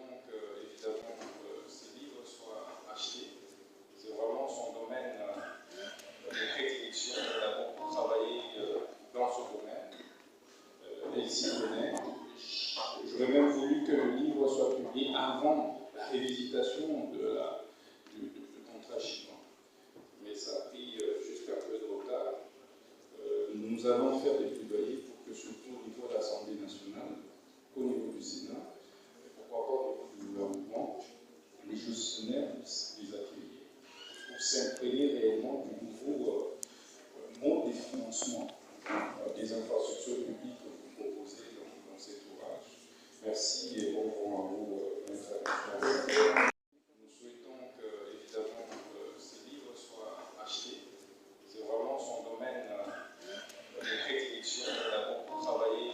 donc évidemment que ces livres soient achetés. C'est vraiment son domaine de prédilection. Elle a beaucoup travaillé dans ce domaine. Elle s'y connaît. J'aurais même voulu que le livre soit publié avant la révisitation du contrat chinois. Mais ça a pris juste un peu de retard. Nous allons faire des plaidoyers pour que, surtout au niveau de l'Assemblée nationale, au niveau du Sénat, et pourquoi pas au niveau du gouvernement, les gestionnaires puissent les accueillir pour s'imprégner réellement du nouveau mode de financement des infrastructures publiques que vous proposez dans cet ouvrage. Merci et bon vent à vous, maître. Nous souhaitons que, évidemment, ces livres soient achetés. C'est vraiment son domaine de prédilection. Elle a beaucoup travaillé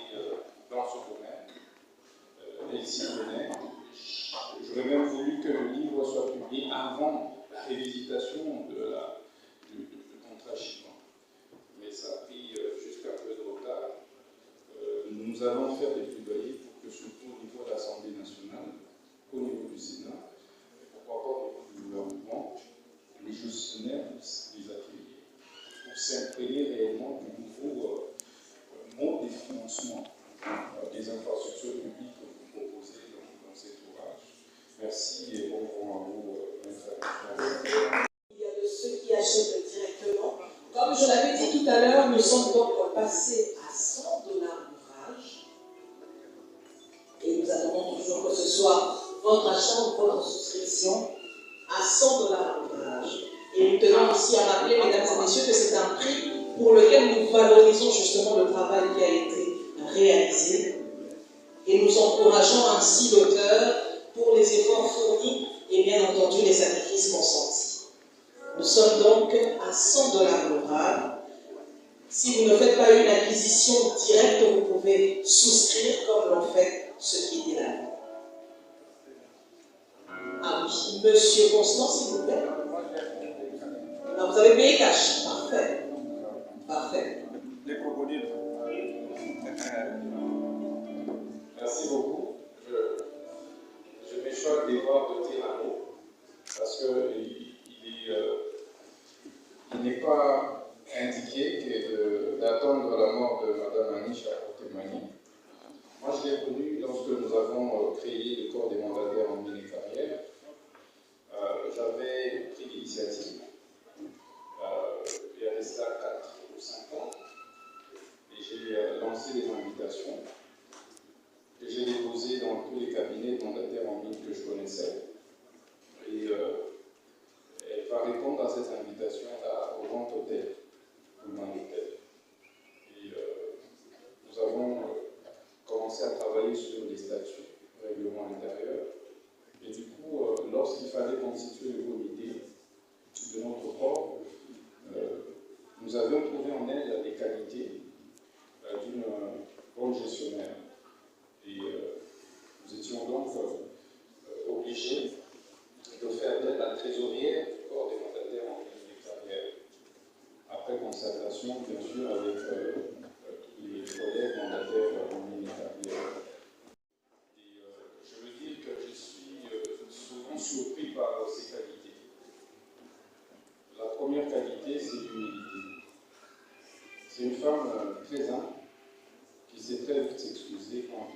dans ce domaine. Elle s'y connaît. J'aurais même voulu que le livre soit publié avant la révisitation du contrat chinois. Mais ça a pris juste un peu de retard. Nous allons faire des plaidoyers pour que, surtout au niveau de l'Assemblée nationale, au niveau du Sénat, et pourquoi pas au niveau du gouvernement, les gestionnaires puissent les accueillir pour s'imprégner réellement du nouveau mode de financement des infrastructures publiques que vous proposez dans cet ouvrage. Merci et bon vent à vous, maître. Il y a de ceux qui achètent directement. Comme je l'avais dit tout à l'heure, nous sommes donc passés à 100 $ l'ouvrage. Et nous attendons toujours que ce soit votre achat ou votre souscription à 100 $ l'ouvrage. Et nous tenons aussi à rappeler, mesdames et messieurs, que c'est un prix pour lequel nous valorisons justement le travail qui a été réalisé. Et nous encourageons ainsi l'auteur pour les efforts fournis et bien entendu les sacrifices consentis. Nous sommes donc à 100 $ l'ouvrage. Si vous ne faites pas une acquisition directe, vous pouvez souscrire comme l'ont fait ceux qui étaient là. Ah oui, Monsieur Constant, s'il vous plaît. Ah, vous avez payé cash. Parfait. Parfait. Les crocodiles. Merci beaucoup. Je m'échoigne des voix de Tirano parce qu'il n'est pas indiqué que d'attendre la mort de Mme Anish à Portemani. Moi, je l'ai connu lorsque nous avons créé le corps des mandataires en mini-carrière. J'avais pris l'initiative, il y avait cela 4 ou 5 ans, et j'ai lancé des invitations que j'ai déposées dans tous les cabinets de mandataires en ligne que je connaissais. Et elle va répondre à cette invitation-là au Grand Hôtel, au Grand Hôtel. Et nous avons commencé à travailler sur les statuts, règlement intérieur. Et du coup, lorsqu'il fallait constituer le comité de notre corps, nous avions trouvé en elle les qualités d'une bonne gestionnaire. Et nous étions donc obligés de faire d'elle la trésorière du corps des mandataires en milieu de carrière. Après concertation, bien sûr, avec tous les collègues mandataires en milieu de carrière. Et je veux dire que je suis souvent surpris par ces qualités. La première qualité, c'est l'humilité. C'est une femme très humble, qui sait très vite s'excuser quand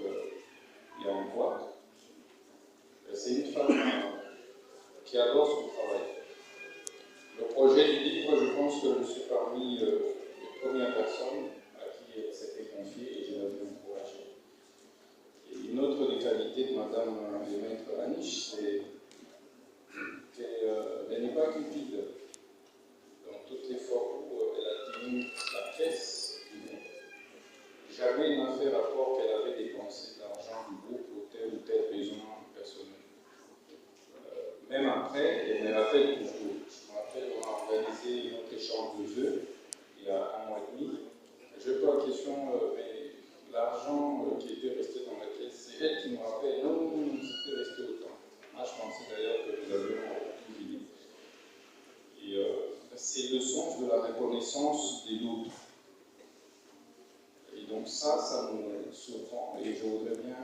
il y a un couac. C'est une femme qui adore son travail. Le projet du livre, je pense que je suis parmi les premières personnes à qui elle s'était confiée et je l'avais encouragée. Et une autre des qualités de Madame le maître Anish, c'est qu'elle n'est pas cupide. Dans toutes les fois où elle a tenu la caisse du groupe, jamais il n'a fait rapport qu'elle avait dépensé de l'argent du groupe pour tel ou tel besoin personnel. Même après, elle me rappelle toujours. Je me rappelle, on a organisé notre échange de vœux il y a 1 mois et demi. Je pose la question, mais l'argent qui était resté dans la caisse, c'est elle qui me rappelle, non, c'était resté autant. Moi, je pensais d'ailleurs que nous avions tout fini. Et c'est le sens de la reconnaissance des autres. Et donc ça me surprend et je voudrais bien